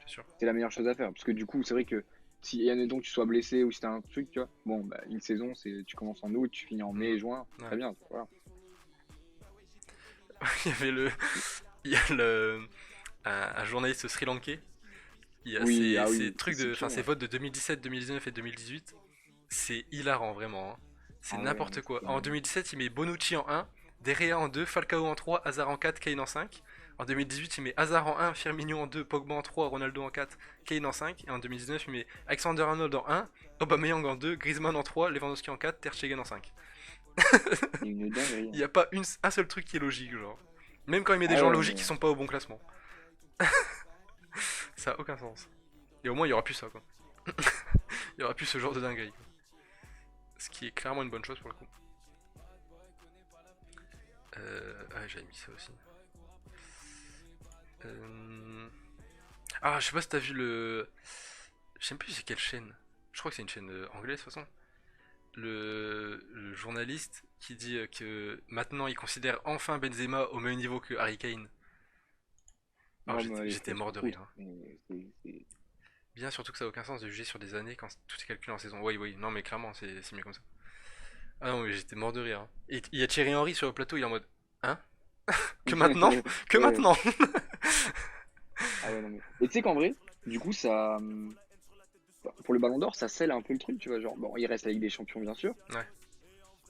C'est sûr. c'est la meilleure chose à faire. Parce que du coup, c'est vrai que si, admettons que tu sois blessé ou si t'as un truc, tu vois, bon, bah, une saison, c'est tu commences en août, tu finis en Hmm. mai, juin, Ouais. très bien, voilà. Il y avait le. Il y a un journaliste sri-lankais. Il y a Oui, ah ces oui, trucs c'est enfin, pion, ces là. votes de 2017, 2019 et 2018. C'est hilarant, vraiment, hein. C'est Ah ouais, non, mais n'importe quoi. c'était En 2017, il met Bonucci en 1, Derea en 2, Falcao en 3, Hazard en 4, Kane en 5. En 2018, il met Hazard en 1, Firmino en 2, Pogba en 3, Ronaldo en 4, Kane en 5. Et en 2019, il met Alexander-Arnold en 1, Aubameyang en 2, Griezmann en 3, Lewandowski en 4, Ter Stegen en 5. c'est une dinguerie, Il hein. n'y a pas un seul truc qui est logique, genre. Même quand il met des Ah gens ouais, logiques, mais ils sont pas au bon classement. Ça a aucun sens. Et au moins, il y aura plus ça, quoi. Il y aura plus ce genre de dinguerie. Ce qui est clairement une bonne chose pour le coup. Ah, j'avais mis ça aussi. Euh... Ah, je sais pas si t'as vu le. Je sais plus c'est quelle chaîne. Je crois que c'est une chaîne anglaise de toute façon. Le journaliste qui dit que maintenant il considère enfin Benzema au même niveau que Harry Kane. Alors Non, mais j'étais faut mort de se rire, foutre. hein. Mais Bien surtout que ça n'a aucun sens de juger sur des années quand tout est calculé en saison. Oui, oui, non mais clairement c'est mieux comme ça. Ah non mais j'étais mort de rire, hein. Et il y a Thierry Henry sur le plateau, il est en mode hein. Que maintenant. Que Ouais. maintenant. Ah ouais, non, mais. Et tu sais qu'en vrai, du coup, ça. Pour le Ballon d'Or, ça scelle un peu le truc, tu vois. Genre, bon, il reste la Ligue des Champions, bien sûr. Ouais.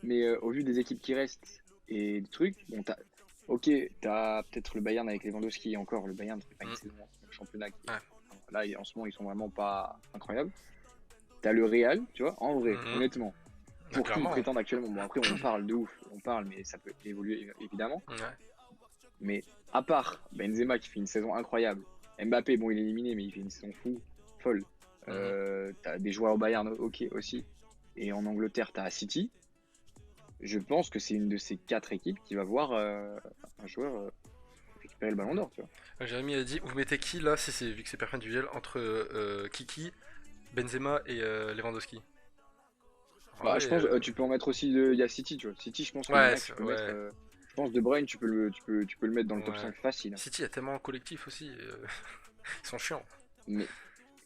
Mais au vu des équipes qui restent et des trucs, bon, ok, t'as peut-être le Bayern avec Lewandowski. Encore, le Bayern, c'est pas une Mm. saison en championnat. Ouais. Là, en ce moment, ils sont vraiment pas incroyables. T'as le Real, tu vois, en vrai, Mhm. honnêtement. Ah, Pour qui ils clairement, hein. prétendent actuellement. Bon, après, on parle de ouf, on parle, mais ça peut évoluer évidemment. Ouais. Mais à part Benzema qui fait une saison incroyable, Mbappé, bon, il est éliminé, mais il fait une saison folle. Mhm. T'as des joueurs au Bayern, ok, aussi. Et en Angleterre, t'as City. Je pense que c'est une de ces quatre équipes qui va voir un joueur récupérer le ballon Mhm. d'or, tu vois. Jérémy a dit vous mettez qui là, si c'est vu que c'est personne individuel, entre Kiki, Benzema et Lewandowski. Ah Bah, ouais, je pense, tu peux en mettre aussi, il y a City, tu vois. City, je pense qu'il y en ouais, a que tu peux mettre. ouais, Je pense De Bruyne, tu peux le mettre dans le top ouais. 5 facile, hein. City a tellement un collectif aussi, ils sont chiants. Mais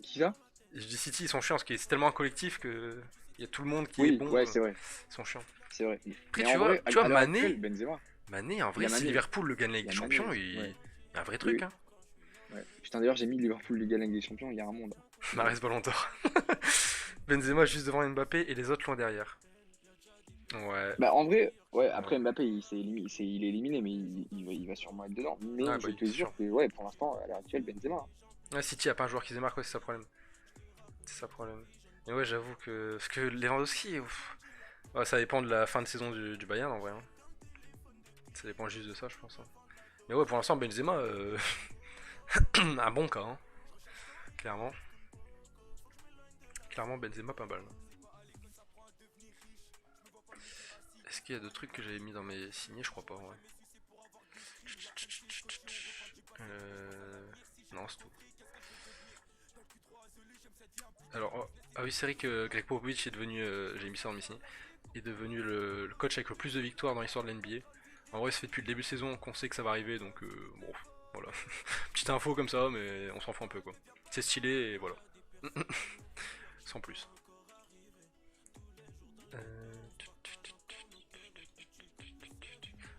qui ça? Je dis City, ils sont chiants parce que c'est tellement un collectif que il y a tout le monde qui est Oui, bon, ouais, c'est vrai, ils sont chiants. c'est vrai. Après Mais en vrai, tu vois à l'heure actuelle, Mané, Benzema, Mané en il y vrai a si Mané, Liverpool le gagne la Ligue il y des a Mané Champions, aussi. il Ouais, y a un vrai oui, truc oui. hein. Ouais. Putain, d'ailleurs, j'ai mis Liverpool Ligue des Champions, il y a un monde. Mais bon. Mahrez Ballon d'Or. Benzema juste devant Mbappé et les autres loin derrière. Ouais, Bah, en vrai, ouais, ouais. après Mbappé, il est éliminé, mais il va sûrement être dedans. Ouais Mais bah je oui, te c'est sûr. jure que, ouais, pour l'instant, à l'heure actuelle, Benzema, hein. Ouais, City a pas un joueur qui se démarque, ouais, c'est ça le problème. C'est ça le problème. Et ouais, j'avoue que. Parce que Lewandowski, ouf. Ouais, ça dépend de la fin de saison du Bayern en vrai, hein. Ça dépend juste de ça, je pense, hein. Mais ouais, pour l'instant, Benzema, un bon cas, hein. Clairement. Clairement, Benzema, pas mal. Est-ce qu'il y a d'autres trucs que j'avais mis dans mes signés? Je crois pas, ouais. Non, c'est tout. Alors, ah oui, c'est vrai que Greg Popovich est devenu, j'ai mis ça dans mes signés, est devenu le coach avec le plus de victoires dans l'histoire de l'NBA. En vrai, ça fait depuis le début de saison qu'on sait que ça va arriver, donc bon, voilà. Petite info comme ça, mais on s'en fout un peu quoi. C'est stylé et voilà. Sans plus.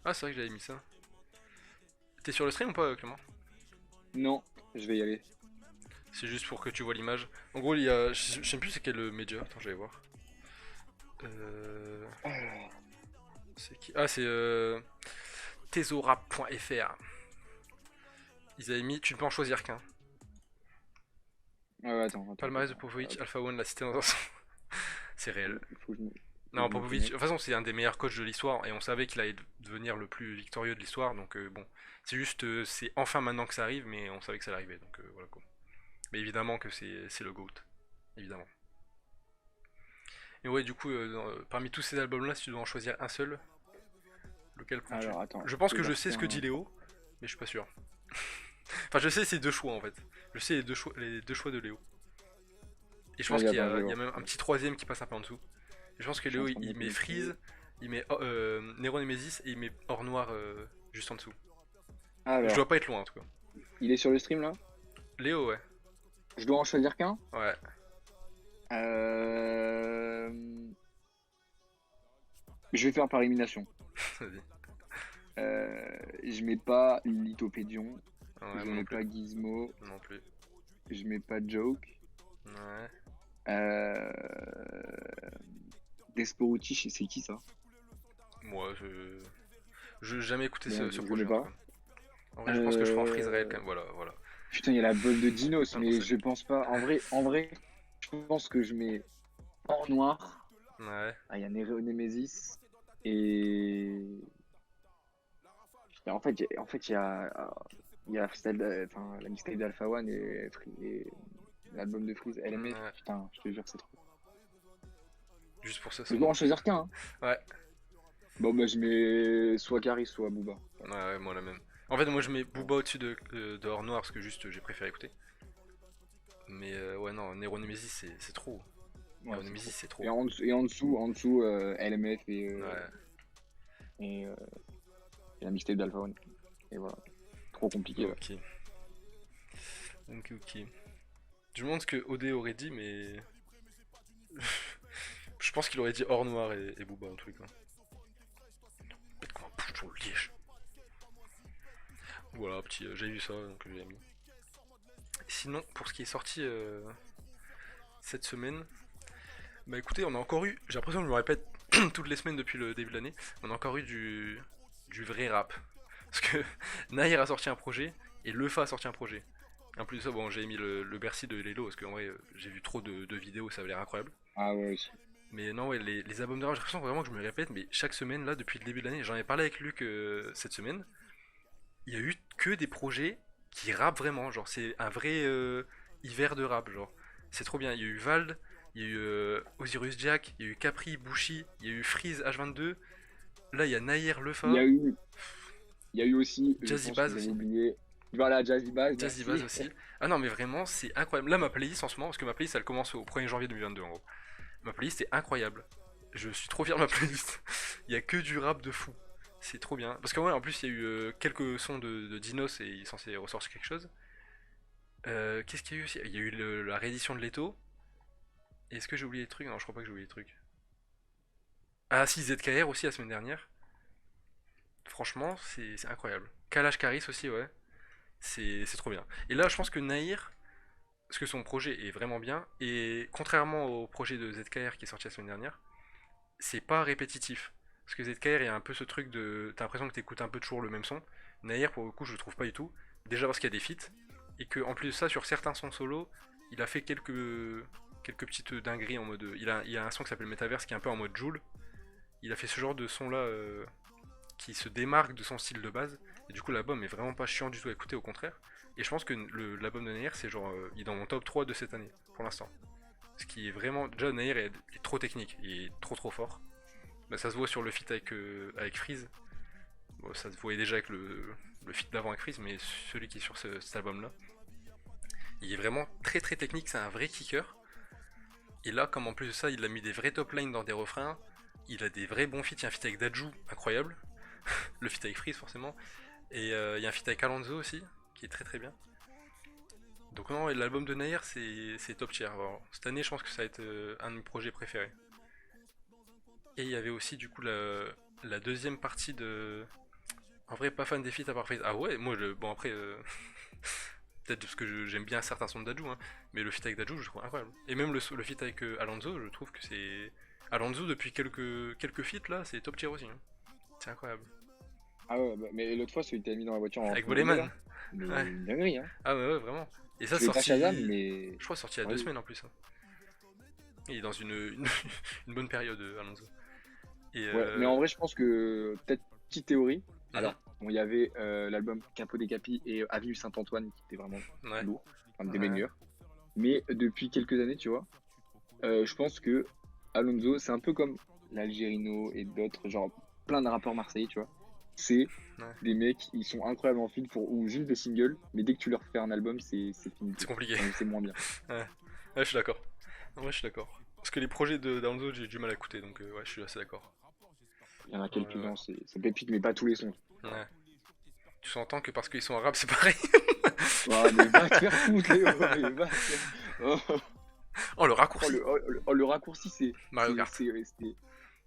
Ah, c'est vrai que j'avais mis ça. T'es sur le stream ou pas, Clément? Non, je vais y aller. C'est juste pour que tu vois l'image. En gros, il y a. Je sais plus c'est quel média. Attends, je vais voir. Euh... C'est qui? Ah, c'est Tesora.fr. Ils avaient mis. Tu ne peux en choisir qu'un. Ah ouais, attends. Palmarès de Popovic, Alpha One, la cité dans un sens. C'est réel. Il faut que Non, je me Popovic, de toute connecte. façon, c'est un des meilleurs coachs de l'histoire et on savait qu'il allait devenir le plus victorieux de l'histoire. Donc, bon, c'est juste, c'est enfin maintenant que ça arrive, mais on savait que ça allait arriver. Donc, voilà quoi. Mais évidemment que c'est le GOAT. Évidemment. Et ouais, du coup, parmi tous ces albums-là, si tu dois en choisir un seul, lequel prends-tu? Alors, attends, Je pense que que je je sais ce que retiens. dit Léo, mais je suis pas sûr. Enfin, je sais ces deux choix en fait. Je sais les deux choix de Léo. Et je pense Vas-y, qu'il y attends, je a, vais il y a voir. même un petit troisième qui passe un peu en dessous. Et je pense que Je suis en Léo train de me il met connecter. Freeze, il met Nero Nemesis et il met Or Noir juste en dessous. Je Alors, dois pas être loin en tout cas. il est sur le stream là? Léo, ouais. Je dois en choisir qu'un? Ouais, Euh... Je vais faire par élimination. vas-y. Je mets pas Lithopédion, Ouais, je moi non mets plus. pas Gizmo, Non plus. je mets pas Joke. Ouais. Euh... Desporucci, c'est qui ça? Moi, je n'ai jamais écouté Bon, ce je projet mets en tout pas. cas. En vrai, je pense que je ferai en freeze rail Euh... quand même. Voilà, voilà. Putain, il y a la bolle de Dinos, Ah non, mais c'est. je pense pas. En vrai, je pense que je mets Or Noir. Ouais. Ah, il y a Nemesis. Et... et en fait, il y a enfin, la mixtape d'Alpha One et l'album de Freeze, LMF. Ouais. Putain, je te jure, c'est trop. Juste pour ce Je son. dois en choisir qu'un, hein. Ouais. Bon, bah, je mets soit Caris, soit Booba. Ouais, ouais, moi la même. En fait, moi je mets Booba au-dessus de Or Noir parce que juste j'ai préféré écouter. Mais ouais, non, Nero Nemesis c'est trop. Et Ouais, en c'est Nemesis, trop. c'est Et trop. en dessous, LMF Ouais. et, euh, et la mixtape d'Alpha One. Et voilà. Trop compliqué là. Ok. Ok, ok. Je me demande ce que OD aurait dit, mais. Je pense qu'il aurait dit or noir et Booba en tous les cas. Peut-être qu'on va bouge sur le liège. Voilà, petit, j'ai vu ça, donc j'ai mis. Sinon, pour ce qui est sorti cette semaine, bah écoutez, on a encore eu, j'ai l'impression que je me répète toutes les semaines depuis le début de l'année, on a encore eu du vrai rap. Parce que Nair a sorti un projet et Lefa a sorti un projet. En plus de ça, bon, j'ai mis le Bercy de Lelo parce qu'en vrai, j'ai vu trop de vidéos, ça avait l'air incroyable. Ah ouais, aussi. Mais non, ouais, les albums de rap, j'ai l'impression vraiment que je me répète, mais chaque semaine, là, depuis le début de l'année, j'en ai parlé avec Luc cette semaine, il y a eu que des projets qui rappent vraiment, genre c'est un vrai hiver de rap, genre. C'est trop bien, il y a eu Vald, il y a eu Osiris Jack, il y a eu Capri, Bushi, il y a eu Freeze H22, là il y a Nair Il y Lefa, a eu, il y a eu aussi, je Jazzy pense que Bass vous avez aussi. oublié. Voilà, Jazzy Bass, Jazzy Bass merci. aussi. Ah non mais vraiment c'est incroyable. Là ma playlist en ce moment, parce que ma playlist elle commence au 1er janvier 2022 en gros. Ma playlist est incroyable. Je suis trop fier de ma playlist. Il y a que du rap de fou. C'est trop bien. Parce qu'en vrai en plus il y a eu quelques sons de Dinos et il est censé ressortir quelque chose. Qu'est-ce qu'il y a eu aussi? Il y a eu la réédition de Leto. Est-ce que j'ai oublié des trucs? Non je crois pas que j'ai oublié des trucs. Ah si ZKR aussi la semaine dernière. Franchement c'est incroyable. Kalash Karis aussi ouais. C'est trop bien. Et là je pense que Nahir, parce que son projet est vraiment bien, et contrairement au projet de ZKR qui est sorti la semaine dernière, c'est pas répétitif. Parce que ZKR, il y a un peu ce truc de. T'as l'impression que t'écoutes un peu toujours le même son. Nahir, pour le coup, je le trouve pas du tout. Déjà parce qu'il y a des feats, et que en plus de ça, sur certains sons solo, il a fait quelques petites dingueries en mode. Il a un son qui s'appelle Metaverse qui est un peu en mode Joule. Il a fait ce genre de son là qui se démarque de son style de base. Et du coup, l'album est vraiment pas chiant du tout à écouter, au contraire. Et je pense que l'album de Nair, c'est genre. Il est dans mon top 3 de cette année, pour l'instant. Ce qui est vraiment. Déjà, Nair est trop technique, il est trop trop fort. Bah, ça se voit sur le feat avec Freeze. Bon, ça se voyait déjà avec le feat d'avant avec Freeze, mais celui qui est sur cet album-là. Il est vraiment très très technique, c'est un vrai kicker. Et là, comme en plus de ça, il a mis des vrais top lines dans des refrains, il a des vrais bons feats. Il y a un feat avec Daju, incroyable. Le feat avec Freeze, forcément. Et il y a un feat avec Alonso aussi, qui est très très bien. Donc non, l'album de Nair, c'est top tier. Alors, cette année, je pense que ça va être un de mes projets préférés. Et il y avait aussi du coup la deuxième partie de. En vrai, pas fan des feats à part Freeze. Ah ouais, moi, bon après, peut-être parce que j'aime bien certains sons de Daju, hein, mais le feat avec Daju, je trouve incroyable. Et même le feat avec Alonso, je trouve que c'est. Alonso, depuis quelques feats là, c'est top tier aussi, hein. C'est incroyable. Ah ouais, bah, mais l'autre fois, celui que t'as mis dans la voiture en Avec fond rouge Boleman. là, mais Ouais. une dinguerie, hein. Ah ouais, ouais, vraiment. Et ça, Je l'ai pas Shazam, sorti. mais Je crois sorti il y a deux vas-y. semaines en plus, hein. Il est dans une bonne période, Alonso. Et Ouais, mais en vrai, je pense que peut-être petite théorie. mhm, Alors, bon, il y avait l'album Capo des Capis et Avenue Saint-Antoine qui était vraiment ouais. lourd, enfin des Ouais. bangers. Mais depuis quelques années, tu vois, je pense que Alonso, c'est un peu comme l'Algérino et d'autres, genre plein de rappeurs marseillais, tu vois. C'est Ouais. des mecs, ils sont incroyables en feat ou juste des singles, mais dès que tu leur fais un album, c'est fini, C'est tu vois. compliqué. Enfin, c'est moins bien. Ouais. Ouais, je suis d'accord. En vrai, je suis d'accord. Parce que les projets d'Alonso, j'ai du mal à écouter, donc ouais, je suis assez d'accord. Il y en a Ouais, ouais. quelques-uns, c'est pépite, mais pas tous les sons. Ouais. Tu s'entends que parce qu'ils sont arabes, c'est pareil. Ah, mais va te faire foutre, Léo, mais va te faire... Oh, Oh, le oh, raccourci. le raccourci, Mario Kart.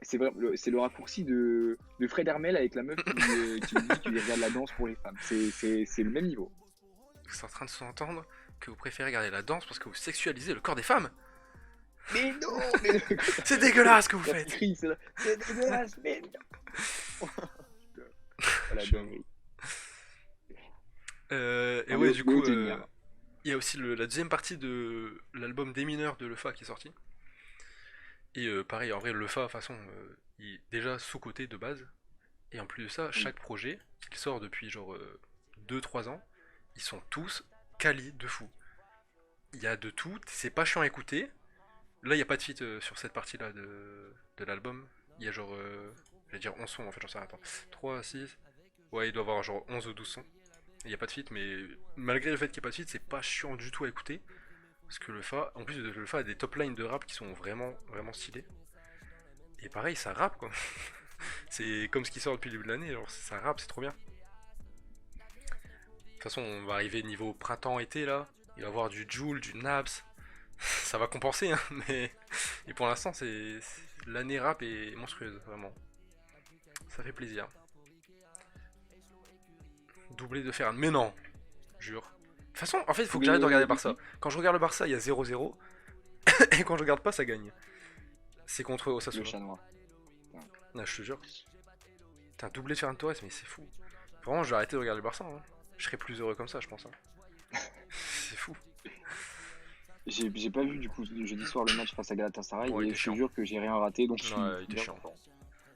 c'est le raccourci de Fred Hermel avec la meuf qui lui dit qu'il regarde la danse pour les femmes. C'est le même niveau. Vous êtes en train de s'entendre que vous préférez regarder la danse parce que vous sexualisez le corps des femmes. Mais non, mais C'est dégueulasse ce que vous quand il faites. crie, c'est dégueulasse, mais non. Je Voilà, suis un- dingue. Et Non, ouais, Léo, du Léo, coup, t'es une merde. il y a aussi la deuxième partie de l'album des mineurs de Lefa qui est sorti. Et pareil, en vrai, Lefa, de toute façon, il est déjà sous-coté de base. Et en plus de ça, Oui. chaque projet qu'il sort depuis genre 2-3 ans, ils sont tous quali de fou. Il y a de tout, c'est pas chiant à écouter. Là, il n'y a pas de feat sur cette partie-là de l'album. Il y a genre, je vais dire 11 sons en fait, j'en sais rien. Attends. 3, 6. Ouais, il doit y avoir genre 11 ou 12 sons. Il n'y a pas de feat, mais malgré le fait qu'il n'y ait pas de feat, c'est pas chiant du tout à écouter. Parce que le Fa, en plus le Fa a des top lines de rap qui sont vraiment, vraiment stylés. Et pareil, ça rappe quoi. C'est comme ce qui sort depuis le début de l'année, genre ça rappe, c'est trop bien. De toute façon, on va arriver niveau printemps-été là. Il va y avoir du Joule, du Naps. Ça va compenser, hein, mais. Et pour l'instant, l'année rap est monstrueuse, vraiment. Ça fait plaisir. Doublé de Ferran. Mais non, jure. De toute façon, en fait, il faut que j'arrête de regarder De Barça. qui? Quand je regarde le Barça, il y a 0-0. Et quand je regarde pas, ça gagne. C'est contre Le Osasuna. chat noir. Putain. Ah, je te jure. T'as un doublé de Ferran Torres, mais c'est fou. Vraiment, je vais arrêter de regarder le Barça. Hein. Je serais plus heureux comme ça, je pense. Hein. C'est fou. J'ai pas vu du coup jeudi soir le match face à Galatasaray Bon, il et était je te chiant. jure que j'ai rien raté donc je suis Ouais, il était bien chiant. content.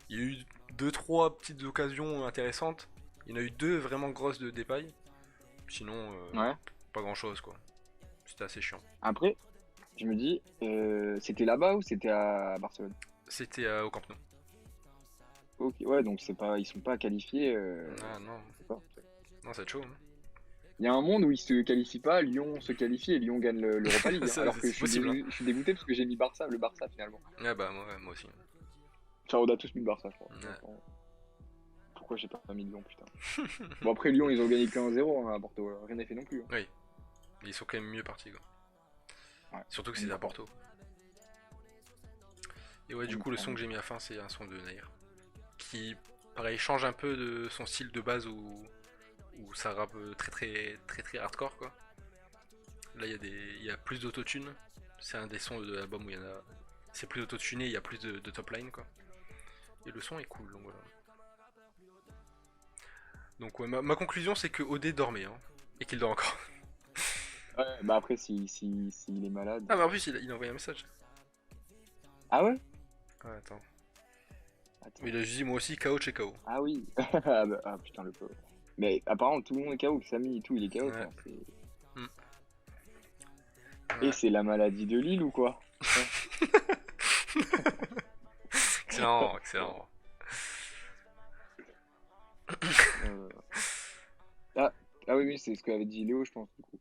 Il y a eu deux trois petites occasions intéressantes. Il y en a eu deux vraiment grosses de Depay. Sinon, Ouais. pas grand chose quoi. C'était assez chiant. Après, je me dis, c'était là-bas ou c'était à Barcelone? C'était au Camp Nou. Ok, ouais, donc c'est pas, ils sont pas qualifiés. Ah non, Je sais pas. non, c'est chaud. Hein. Il y a un monde où ils se qualifient pas, Lyon se qualifie et Lyon gagne l'Europa League. Hein. Ça, Alors que c'est possible. Hein. je suis dégoûté parce que j'ai mis Barça, le Barça finalement. Ah bah moi aussi. Enfin, on a tous mis le Barça, je crois. Ouais. Pourquoi j'ai pas mis Lyon, putain. Bon, après Lyon, ils ont gagné que 1-0 hein, à Porto. Rien n'est fait non plus. Hein. Oui, ils sont quand même mieux partis quoi. Ouais. Surtout que c'est à Porto. Et ouais, du coup, le son que j'ai mis à fin, c'est un son de Nair. Qui, pareil, change un peu de son style de base où ça rappe très hardcore quoi. Là, il y a plus d'autotune. C'est un des sons de l'album où il y en a. C'est plus autotuné, il y a plus de top line quoi. Et le son est cool, donc voilà. Donc ouais, ma conclusion c'est que OD dormait, hein, et qu'il dort encore. Ouais, bah après, s'il est malade. Ah mais en plus il a envoyé un message. Ah ouais? Ah, attends. Attends. Mais il a juste dit moi aussi KO chez KO. Ah oui. Ah, bah, ah, putain, le pauvre. Mais apparemment, tout le monde est KO, que Samy et tout, il est KO. Ouais. Enfin, Mm. Et Ouais. c'est la maladie de Lille ou quoi? Excellent, excellent. Euh, Ah, ah oui, oui, c'est ce qu'avait dit Léo, je pense, du coup.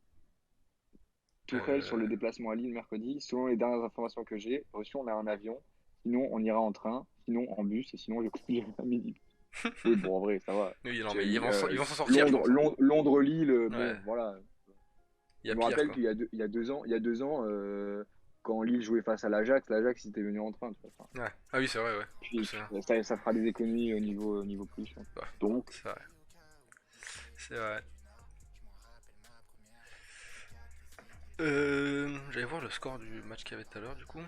Tourelle sur Euh, le déplacement à Lille mercredi. Selon les dernières informations que j'ai reçues, on a un avion. Sinon, on ira en train. Sinon, en bus. Et sinon, je conduirai à midi. Oui, bon, en vrai, ça va. Oui, non Tu vois, mais ils vont s'en sortir je Londres, pense. Hein. Londres, Lille, Ouais, bon, voilà. il y Je a me pire rappelle quoi. il y a 2 ans, quand Lille jouait face à l'Ajax, il était venu en train. Tu vois, enfin. Ouais. Ah oui c'est vrai ouais. Je me Puis, souviens. ça fera des économies au niveau plus. Hein. Ouais, Donc, c'est vrai. C'est vrai. J'allais voir le score du match qu'il y avait tout à l'heure du coup.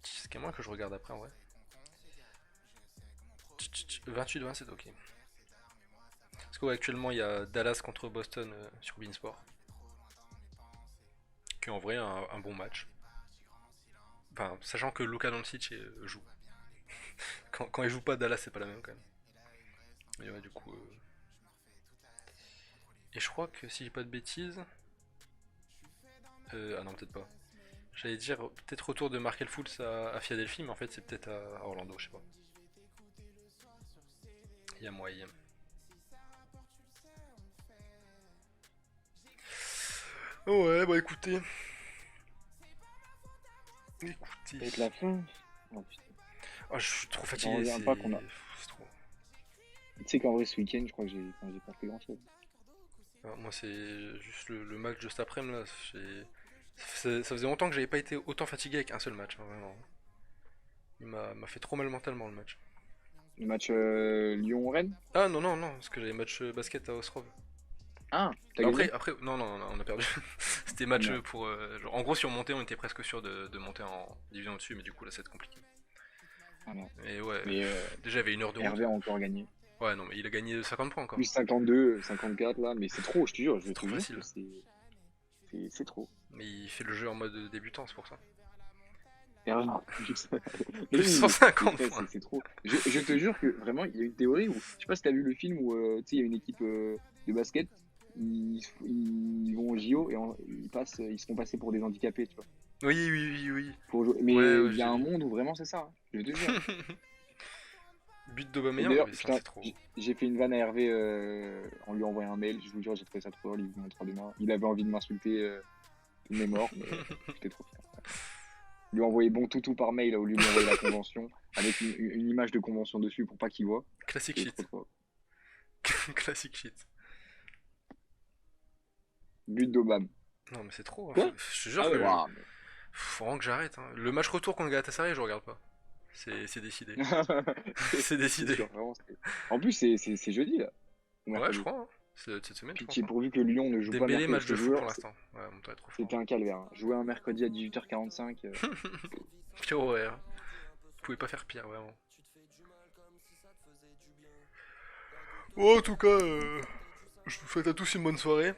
C'est qu'à moins que je regarde après en vrai. 28-27 ok. Parce qu'actuellement il y a Dallas contre Boston sur Beansport. Qui est en vrai un bon match. Enfin, sachant que Luka Doncic joue. Quand il joue pas, Dallas c'est pas la même quand même. Mais ouais, du coup. Et je crois que si j'ai pas de bêtises. Ah non, peut-être pas. J'allais dire peut-être retour de Markel Fultz à Philadelphie, mais en fait c'est peut-être à Orlando, je sais pas. Il y a moyen. Ouais, bah écoutez. Écoutez. avec la fin. Oh, putain. Ah, je suis trop J'en fatigué, reviens pas qu'on a. c'est trop. Tu sais qu'en vrai, ce week-end, je crois que j'ai pas fait grand-chose. Ah, moi, c'est juste le match de cet après-midi là. Ça faisait longtemps que j'avais pas été autant fatigué avec un seul match, hein, vraiment. Il m'a fait trop mal mentalement le match. Le match Lyon-Rennes? Ah non, non, non, parce que j'avais match basket à Ostrov. Ah, t'as Mais gagné? après, non, non, non, on a perdu. C'était match Merde. pour. Genre, en gros, si on montait, on était presque sûr de monter en division au-dessus, mais du coup, là, c'est compliqué. Ah non. Et ouais, Mais déjà, il y avait une heure de route. Hervé a encore gagné. Ouais, non, mais il a gagné 50 points encore. Plus 52, 54 là, mais c'est trop, je te jure, C'est trop facile. que c'est trop. Mais il fait le jeu en mode débutant, c'est pour ça. Hervé, mais Plus oui, 150 mais points. c'est trop. Je te jure que vraiment, il y a une théorie où, je sais pas si t'as vu le film où tu sais, il y a une équipe de basket, ils vont au JO et ils se font passer pour des handicapés, tu vois. Oui, oui, oui, oui. Pour jouer. Ouais, Mais ouais, il y j'ai a un vu. monde où vraiment c'est ça, hein, je te jure. But Et d'Aubameyang, d'ailleurs, mais ça putain, c'est trop. j'ai fait une vanne à Hervé en lui envoyant un mail. Je vous jure, j'ai trouvé ça trop drôle. Il vous montrera demain. Il avait envie de m'insulter de mes morts, mais j'étais trop fier. Lui envoyer bon toutou par mail au lieu de lui envoyer la convention avec une image de convention dessus pour pas qu'il voit. Classic C'était trop shit. trop. Classic shit. But d'Obama. Non, mais c'est trop, hein. Quoi? Je te jure Ah ouais, que. Waouh, mais- Faut vraiment que j'arrête, hein. Le match retour contre Galatasaray, je regarde pas. C'est décidé. C'est C'est décidé. sûr, vraiment, en plus, c'est jeudi là. Ou Ouais, je mercredi. crois, hein. C'est cette semaine, je pense, Pitié, hein. pourvu que Lyon ne joue pas Dembélé, mercredi match parce que de je fou pour joueur, l'instant. Ouais, mon est trop fort. c'était un calvaire, hein. Jouer un mercredi à 18h45. Pire horaire. Vous pouvez pas faire pire, vraiment. Bon, en tout cas, je vous souhaite à tous une bonne soirée.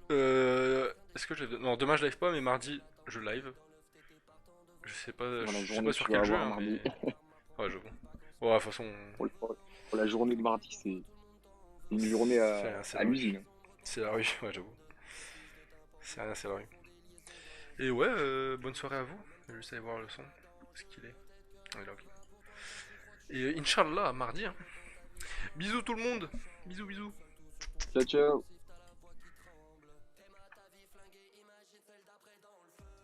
Est-ce que j'ai... Non, demain je live pas, mais mardi je live. Je sais pas, Dans la je sais journée pas que sur tu vas quel jeu, avoir hein, mardi. mais... Ouais, j'avoue. Ouais, de toute façon, Pour la journée de mardi, c'est une journée c'est à la rue. l'usine. C'est la rue, ouais, j'avoue. C'est rien, c'est la rue. Et ouais, bonne soirée à vous. Je vais juste aller voir le son. Où est-ce qu'il est? Ah, il est là, ok. Et Inch'Allah, à mardi. Hein. Bisous tout le monde. Bisous, bisous. Ciao, ciao.